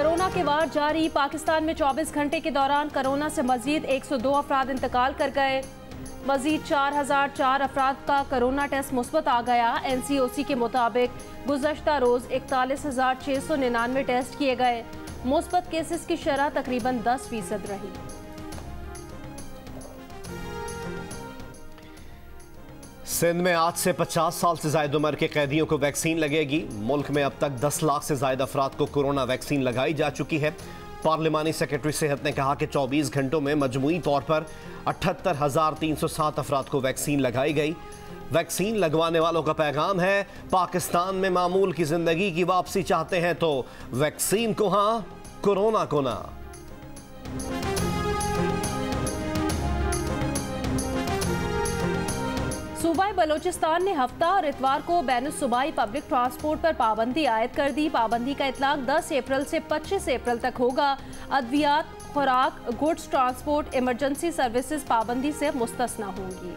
Corona के वार जारी। पाकिस्तान में 24 घंटे के दौरान कोरोना से मजीद 102 अफराद इंतकाल कर गए। मजीद 4004 अफराद का कोरोना टेस्ट मुस्बत आ गया। NCOC के मुताबिक गुज़श्ता रोज़ 41,699 टेस्ट किए गए। मुस्बत केसेस की शरह तकरीबन 10% रही। सिंध में आज से 50 साल से ज्यादा उम्र के कैदियों को वैक्सीन लगेगी। मुल्क में अब तक 10 लाख से ज्यादा अफराद को कोरोना वैक्सीन लगाई जा चुकी है। पार्लिमानी सेक्रेटरी सेहत ने कहा कि 24 घंटों में मजमूई तौर पर 78,307 अफराद को वैक्सीन लगाई गई। वैक्सीन लगवाने वालों का पैगाम है, पाकिस्तान में मामूल की जिंदगी की वापसी चाहते हैं तो वैक्सीन को हाँ, कोरोना को ना। सूबाई बलोचिस्तान ने हफ्ता और इतवार को बैनुल सूबाई पब्लिक ट्रांसपोर्ट पर पाबंदी आयद कर दी। पाबंदी का इतलाक 10 अप्रैल से 25 अप्रैल तक होगा। अद्वियात, खुराक, गुड्स ट्रांसपोर्ट, इमरजेंसी सर्विसेज पाबंदी से मुस्तस्ना होंगी।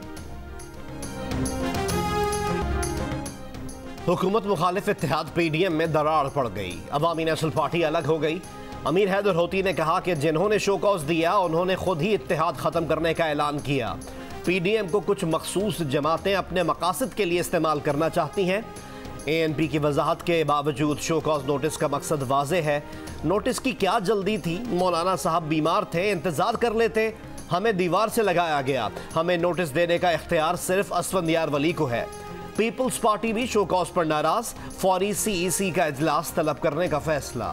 हुकूमत मुखालिफ इत्तेहाद PDM में दरार पड़ गई। अवामी नेशनल पार्टी अलग हो गई। अमीर हैदर होती ने कहा कि जिन्होंने शो कॉज दिया उन्होंने खुद ही इत्तेहाद खत्म करने का ऐलान किया। PDM को कुछ मखसूस जमातें अपने मकासद के लिए इस्तेमाल करना चाहती हैं। ANP की वजाहत के बावजूद शो कॉज नोटिस का मकसद वाजे है। नोटिस की क्या जल्दी थी? मौलाना साहब बीमार थे, इंतजार कर लेते। हमें दीवार से लगाया गया। हमें नोटिस देने का इख्तियार सिर्फ असफंदियार वली को है। पीपल्स पार्टी भी शो कॉज पर नाराज। फौरी CEC का इजलास तलब करने का फैसला।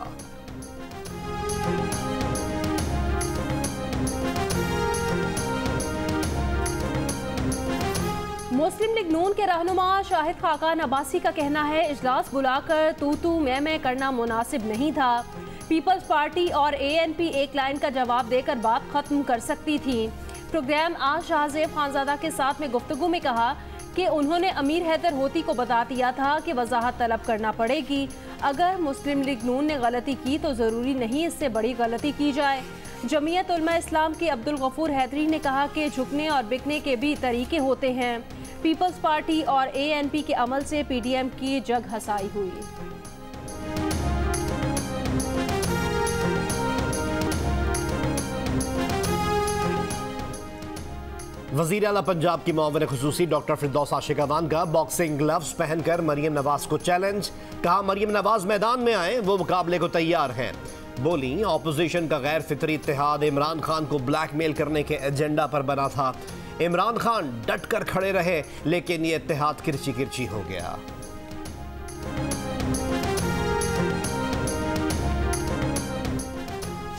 मुस्लिम लीग नून के रहनुमा शाहिद खाकान अब्बासी का कहना है, इजलास बुलाकर तू मैं करना मुनासिब नहीं था। पीपल्स पार्टी और ANP एक लाइन का जवाब देकर बात खत्म कर सकती थी। प्रोग्राम आज शाहजेब खानजादा के साथ में गुफ्तगू में कहा कि उन्होंने अमीर हैदर होती को बता दिया था कि वजाहत तलब करना पड़ेगी। अगर मुस्लिम लीग नून ने गलती की तो ज़रूरी नहीं इससे बड़ी गलती की जाए। जमीयत उलमा इस्लाम के अब्दुल गफूर हैदरी ने कहा कि झुकने और बिकने के भी तरीके होते हैं। पीपल्स पार्टी और ANP के अमल से PDM की जग हसाई हुई। वज़ीर आला पंजाब की मुआविन खुसूसी डॉक्टर फिरदौस आशिकावान का बॉक्सिंग ग्लव्स पहनकर मरियम नवाज को चैलेंज। कहा मरियम नवाज मैदान में आए, वो मुकाबले को तैयार हैं। बोली ऑपोजिशन का गैर फितरी इत्तेहाद इमरान खान को ब्लैकमेल करने के एजेंडा पर बना था। इमरान खान डट कर खड़े रहे लेकिन ये इत्तेहाद किरची किरची हो गया।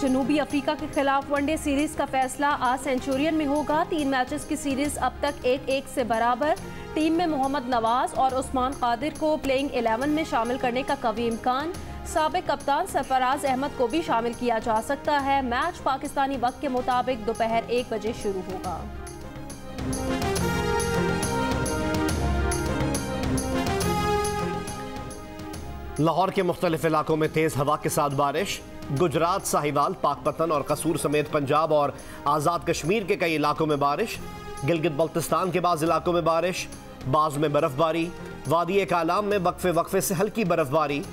जनूबी अफ्रीका के खिलाफ वनडे सीरीज का फैसला आज सेंचुरियन में होगा। 3 मैचेस की सीरीज अब तक 1-1 से बराबर। टीम में मोहम्मद नवाज और उस्मान कादिर को प्लेइंग 11 में शामिल करने का कवी इम्कान। साबिक कप्तान सरफराज अहमद को भी शामिल किया जा सकता है। मैच पाकिस्तानी वक्त के मुताबिक दोपहर 1 बजे शुरू होगा। लाहौर के मुख्तलिफ इलाकों में तेज हवा के साथ बारिश। गुजरात, साहिवाल, पाकपतन और कसूर समेत पंजाब और आज़ाद कश्मीर के कई इलाकों में बारिश। गिलगित बल्तिस्तान के बाज़ इलाकों में बारिश, बाज़ में बर्फबारी। वादी कालाम में वक्फे वक्फे से हल्की बर्फबारी।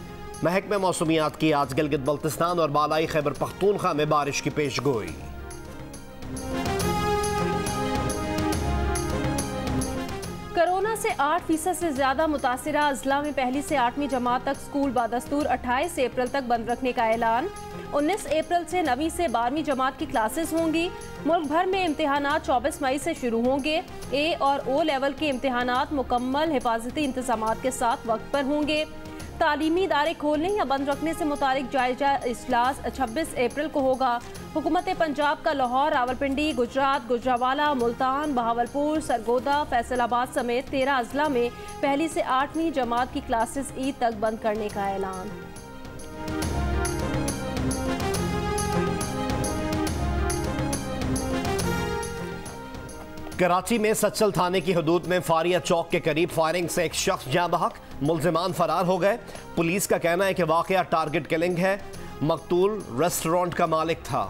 महकमे मौसमियात की आज गिलगित बल्तिस्तान और बालाई खैबर पख्तूनख्वा में बारिश की पेशगोई। कोरोना से 8% से ज्यादा मुतासिरा अजला में पहली से 8वीं जमात तक स्कूल बादस्तूर 28 अप्रैल तक बंद रखने का ऐलान। 19 अप्रैल से 9वीं से 12वीं जमात की क्लासेस होंगी। मुल्क भर में इम्तिहानात 24 मई से शुरू होंगे। A और O लेवल के इम्तिहानात मुकम्मल हिफाजती इंतजामात के साथ वक्त पर होंगे। तालीमी इदारे खोलने या बंद रखने से मुतालिक जायजा इजलास 26 अप्रैल को होगा। हुकूमत पंजाब का लाहौर, रावलपिंडी, गुजरात, गुजरावाला, मुल्तान, बहावलपुर, सरगोदा, फैसलाबाद समेत 13 अजला में पहली से 8वीं जमात की क्लासेस ईद तक बंद करने का ऐलान। कराची में सच्चल थाने की हदूद में फारिया चौक के करीब फायरिंग से एक शख्स जाँ बहक, मुल्जिमान फरार हो गए। पुलिस का कहना है कि वाकया टारगेट किलिंग है। मकतूल रेस्टोरेंट का मालिक था।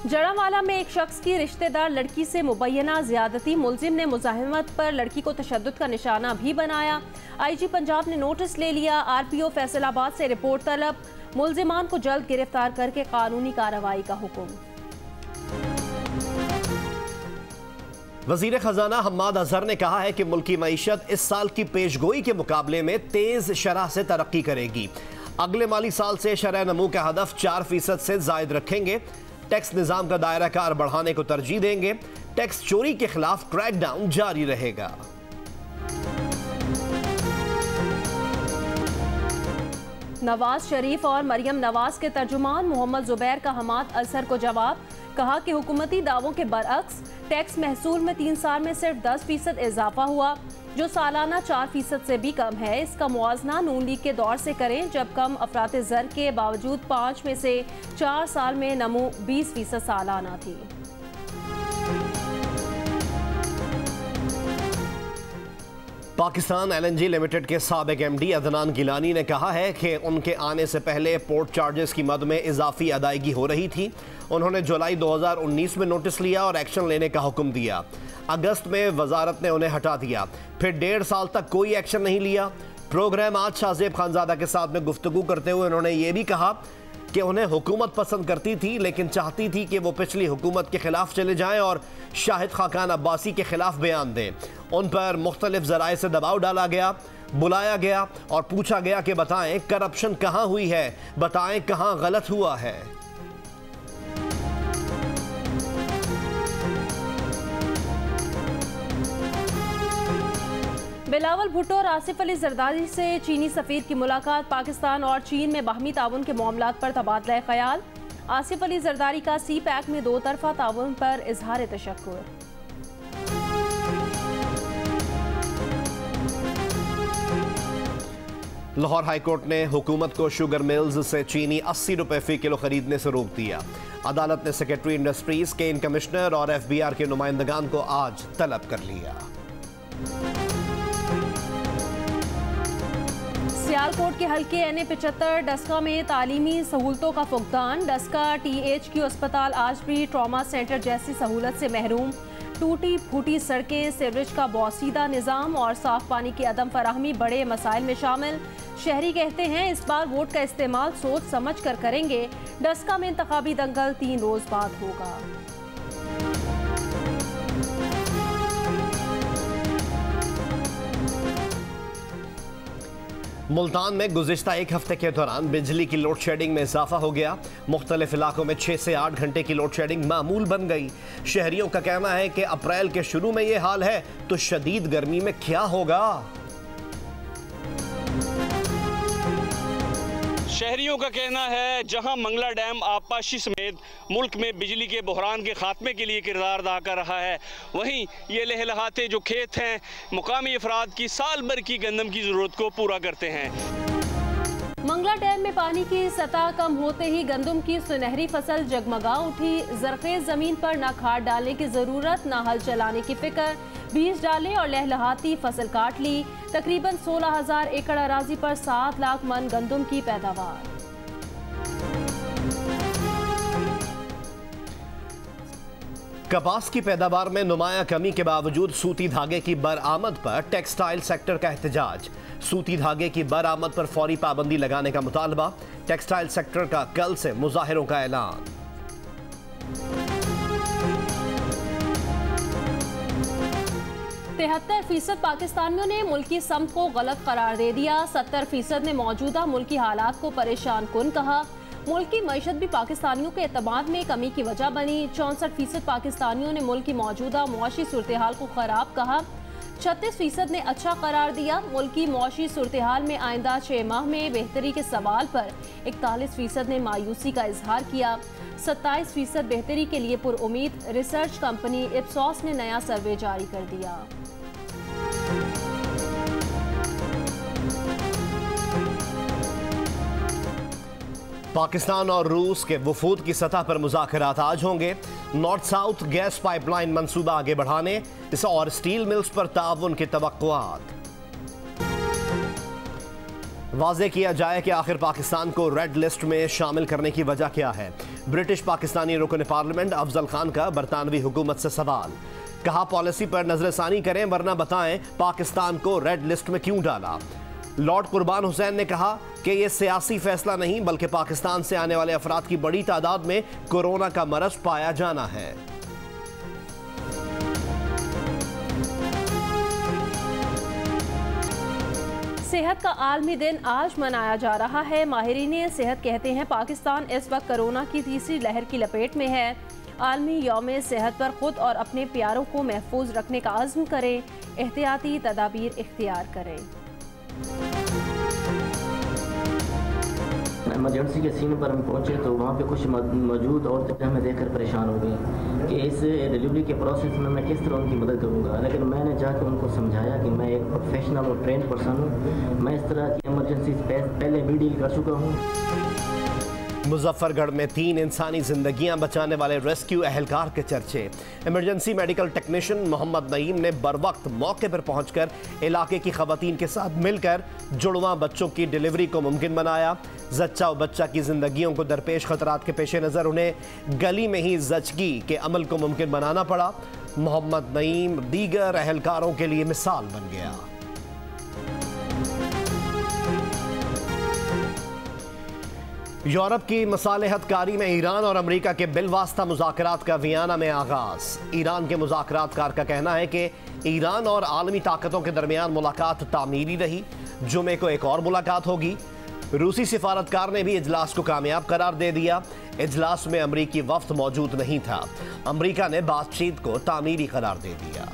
जड़ावाला में एक शख्स की रिश्तेदार लड़की से मुबैना ज्यादती, मुलजिम ने मुजाहिमत पर लड़की को तशद्दुद का निशाना भी बनाया। आईजी पंजाब ने नोटिस ले लिया। आरपीओ फैसलाबाद से रिपोर्ट तलब, मुलजिमान को जल्द गिरफ्तार करके कानूनी कार्रवाई का हुक्म। वजीर खजाना हम्माद अजहर ने कहा है कि मुल्की मईशत इस साल की पेशगोई के मुकाबले में तेज शरह से तरक्की करेगी। अगले माली साल से शरह नमू का हदफ 4% से जायद रखेंगे। टैक्स निज़ाम का दायरा कार बढ़ाने को तरजीह देंगे। टैक्स चोरी के खिलाफ क्रैकडाउन जारी रहेगा। नवाज शरीफ और मरियम नवाज के तर्जुमान मोहम्मद जुबैर का हम्माद अजहर को जवाब, कहा कि हुकूमती दावों के बरअक्स टैक्स महसूल में 3 साल में सिर्फ 10% इजाफा हुआ, जो सालाना 4% से भी कम है। इसका मुआवजना नून लीग के दौर से करें, जब कम अफरात ज़र के बावजूद 5 में से 4 साल में नमू 20% सालाना थी। पाकिस्तान LNG लिमिटेड के साबिक MD अदनान गिलानी ने कहा है कि उनके आने से पहले पोर्ट चार्जेस की मद में इजाफी अदायगी हो रही थी। उन्होंने जुलाई 2019 में नोटिस लिया और एक्शन लेने का हुक्म दिया। अगस्त में वजारत ने उन्हें हटा दिया, फिर 1.5 साल तक कोई एक्शन नहीं लिया। प्रोग्राम आज शाहजेब खानजादा के साथ में गुफ्तगू करते हुए उन्होंने ये भी कहा कि उन्हें हुकूमत पसंद करती थी, लेकिन चाहती थी कि वो पिछली हुकूमत के खिलाफ चले जाएं और शाहिद खाकान अब्बासी के खिलाफ बयान दें। उन पर मुख्तलिफ ज़राए से दबाव डाला गया, बुलाया गया और पूछा गया कि बताएं करप्शन कहाँ हुई है, बताएं कहाँ गलत हुआ है। बिलावल भुट्टो और आसिफ अली जरदारी से चीनी सफीर की मुलाकात, पाकिस्तान और चीन में बाहमी ताउन के मामलात पर तबादला ख्याल। आसिफ अली जरदारी का CPEC में 2 तरफा ताउन पर इजहार तशक्कुर। लाहौर हाईकोर्ट ने हुकूमत को शुगर मिल्स से चीनी 80 रुपए फी किलो खरीदने से रोक दिया। अदालत ने सेक्रेटरी इंडस्ट्रीज के इन कमिश्नर और FBR के नुमाइंदगान को आज तलब कर लिया। सियालकोट के हल्के NA-75 डस्का में तालीमी सहूलतों का फुकदान। डस्का THQ अस्पताल आज भी ट्रॉमा सेंटर जैसी सहूलत से महरूम। टूटी फूटी सड़कें, सीवरेज का बोसीदा निज़ाम और साफ पानी की अदम फराहमी बड़े मसाइल में शामिल। शहरी कहते हैं इस बार वोट का इस्तेमाल सोच समझ कर करेंगे। डस्का में इंतखाबी दंगल 3 रोज बाद होगा। मुल्तान में गुज़िश्ता एक हफ्ते के दौरान बिजली की लोड शेडिंग में इजाफा हो गया। मुख्तलिफ इलाकों में 6 से 8 घंटे की लोड शेडिंग मामूल बन गई। शहरियों का कहना है कि अप्रैल के शुरू में ये हाल है तो शदीद गर्मी में क्या होगा। शहरियों का कहना है जहां मंगला डैम आबपाशी समेत मुल्क में बिजली के बहरान के खात्मे के लिए किरदार अदा कर रहा है, वहीं ये लहलहाते जो खेत हैं मुकामी अफराद की साल भर की गंदम की ज़रूरत को पूरा करते हैं। मंगला डैम में पानी की सतह कम होते ही गंदम की सुनहरी फसल जगमगा उठी। जरखेज जमीन पर न खाद डालने की जरूरत, न हल चलाने की फिक्र, बीज डाले और लहलहाती फसल काट ली। तकरीबन 16,000 एकड़ अराजी पर 7 लाख मन गंदम की पैदावार। कपास की पैदावार में नुमाया कमी के बावजूद सूती धागे की बरामद पर टेक्सटाइल सेक्टर का एहतजाज। सूती धागे की बरामद पर फौरी पाबंदी लगाने का मुतालबा। टेक्सटाइल सेक्टर का कल से मुजाहिरों का ऐलान। 73% पाकिस्तानियों ने मुल्की समत को गलत करार दे दिया। 70% ने मौजूदा मुल्की हालात को परेशान कुन कहा। मुल्की मईशत भी पाकिस्तानियों के एतमाद में कमी की वजह बनी। 64% पाकिस्तानियों ने मुल्क की मौजूदा मुआशी सूरत-ए-हाल को खराब कहा। 36% ने अच्छा करार दिया। मुल्की मुआशी सूरत-ए-हाल में आइंदा 6 माह में बेहतरी के सवाल पर 41% ने मायूसी का इजहार किया। 27% बेहतरी के लिए पुरउम्मीद। रिसर्च कंपनी इप्सॉस ने नया सर्वे जारी कर दिया। पाकिस्तान और रूस के वफूद की सतह पर मुज़ाकरात आज होंगे। नॉर्थ साउथ गैस पाइपलाइन मंसूबा आगे बढ़ाने और स्टील मिल्स पर ताउन की तवक्कुआत। वाज़े किया जाए कि आखिर पाकिस्तान को रेड लिस्ट में शामिल करने की वजह क्या है। ब्रिटिश पाकिस्तानी रुकन पार्लियामेंट अफजल खान का बरतानवी हुकूमत से सवाल। कहा पॉलिसी पर नजरसानी करें वरना बताएं पाकिस्तान को रेड लिस्ट में क्यों डाला। लॉर्ड कुर्बान हुसैन ने कहा कि यह सियासी फैसला नहीं बल्कि पाकिस्तान से आने वाले अफराद की बड़ी तादाद में कोरोना का मरज पाया जाना है। सेहत का आलमी दिन आज मनाया जा रहा है। माहिरीन सेहत कहते हैं पाकिस्तान इस वक्त कोरोना की तीसरी लहर की लपेट में है। आलमी यौम सेहत पर खुद और अपने प्यारों को महफूज रखने का अज़्म करें, एहतियाती तदाबीर इख्तियार करें। इमरजेंसी के सीन पर हम पहुंचे तो वहाँ पे कुछ मौजूद औरतें हमें देखकर परेशान हो गई कि इस डिलीवरी के प्रोसेस में मैं किस तरह उनकी मदद करूँगा। लेकिन मैंने जाकर उनको समझाया कि मैं एक प्रोफेशनल और ट्रेंड पर्सन हूँ, मैं इस तरह की इमरजेंसी पहले भी डील कर चुका हूँ। मुजफ्फरगढ़ में 3 इंसानी जिंदगियां बचाने वाले रेस्क्यू एहलकार के चर्चे। Emergency medical technician Mohammad Naeem ने बर वक्त मौके पर पहुंचकर इलाके की खवातीन के साथ मिलकर जुड़वां बच्चों की डिलीवरी को मुमकिन बनाया। जच्चा और बच्चा की जिंदगियों को दरपेश खतरात के पेश नज़र उन्हें गली में ही जचगी के अमल को मुमकिन बनाना पड़ा। मोहम्मद नईम दीगर एहलकारों के लिए मिसाल बन गया। यूरोप की मसालेहतकारी में ईरान और अमेरिका के बिलवास्ता मुज़ाकरात का वियना में आगाज। ईरान के मुज़ाकरातकार का कहना है कि ईरान और आलमी ताकतों के दरमियान मुलाकात तामीरी रही। जुमे को एक और मुलाकात होगी। रूसी सिफारतकार ने भी इजलास को कामयाब करार दे दिया। इजलास में अमरीकी वफ्द मौजूद नहीं था। अमरीका ने बातचीत को तामीरी करार दे दिया।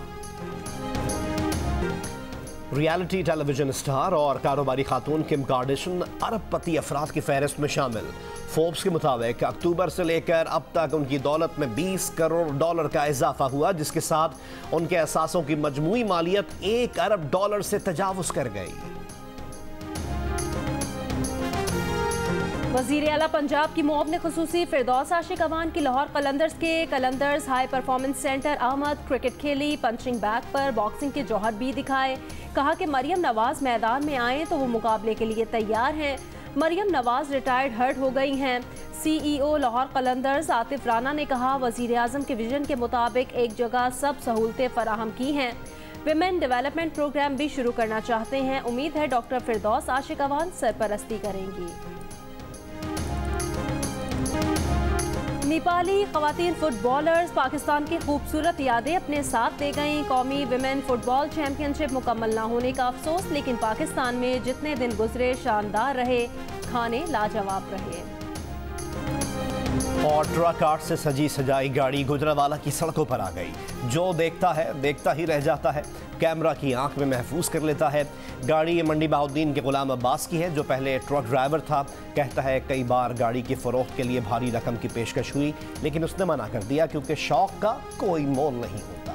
रियलिटी टेलीविजन स्टार और कारोबारी खातून किम कार्दाशियन अरबपति अफराद की फहरिस्त में शामिल। फोर्ब्स के मुताबिक अक्टूबर से लेकर अब तक उनकी दौलत में $20 करोड़ का इजाफा हुआ, जिसके साथ उनके असासों की मजमूई मालियत $1 अरब से तजावुज कर गई। वज़ीर आला पंजाब की मुआविन ख़ुसूसी फिरदौस आशिक अवान की लाहौर कलंदर्स के कलंदर्स हाई परफॉर्मेंस सेंटर आमद क्रिकेट खेली। पंचिंग बैग पर बॉक्सिंग के जौहर भी दिखाए। कहा कि मरियम नवाज मैदान में आए तो वो मुकाबले के लिए तैयार हैं। मरियम नवाज रिटायर्ड हर्ट हो गई हैं। CEO लाहौर कलंदर्स आतिफ राना ने कहा वज़ीर आज़म के विजन के मुताबिक एक जगह सब सहूलतें फराहम की हैं। विमेन डेवलपमेंट प्रोग्राम भी शुरू करना चाहते हैं। उम्मीद है डॉक्टर फिरदौस आशिक अवान सरपरस्ती करेंगी। नेपाली खवातीन फुटबॉलर्स पाकिस्तान की खूबसूरत यादें अपने साथ ले गईं। कौमी विमेन फुटबॉल चैंपियनशिप मुकम्मल ना होने का अफसोस, लेकिन पाकिस्तान में जितने दिन गुजरे शानदार रहे, खाने लाजवाब रहे। और ट्रक आर्ट से सजी सजाई गाड़ी गुजरांवाला की सड़कों पर आ गई। जो देखता है देखता ही रह जाता है, कैमरा की आंख में महफूज कर लेता है। गाड़ी ये मंडी बहाउद्दीन के गुलाम अब्बास की है, जो पहले ट्रक ड्राइवर था। कहता है कई बार गाड़ी की फरोख्त के लिए भारी रकम की पेशकश हुई, लेकिन उसने मना कर दिया क्योंकि शौक का कोई मोल नहीं होता।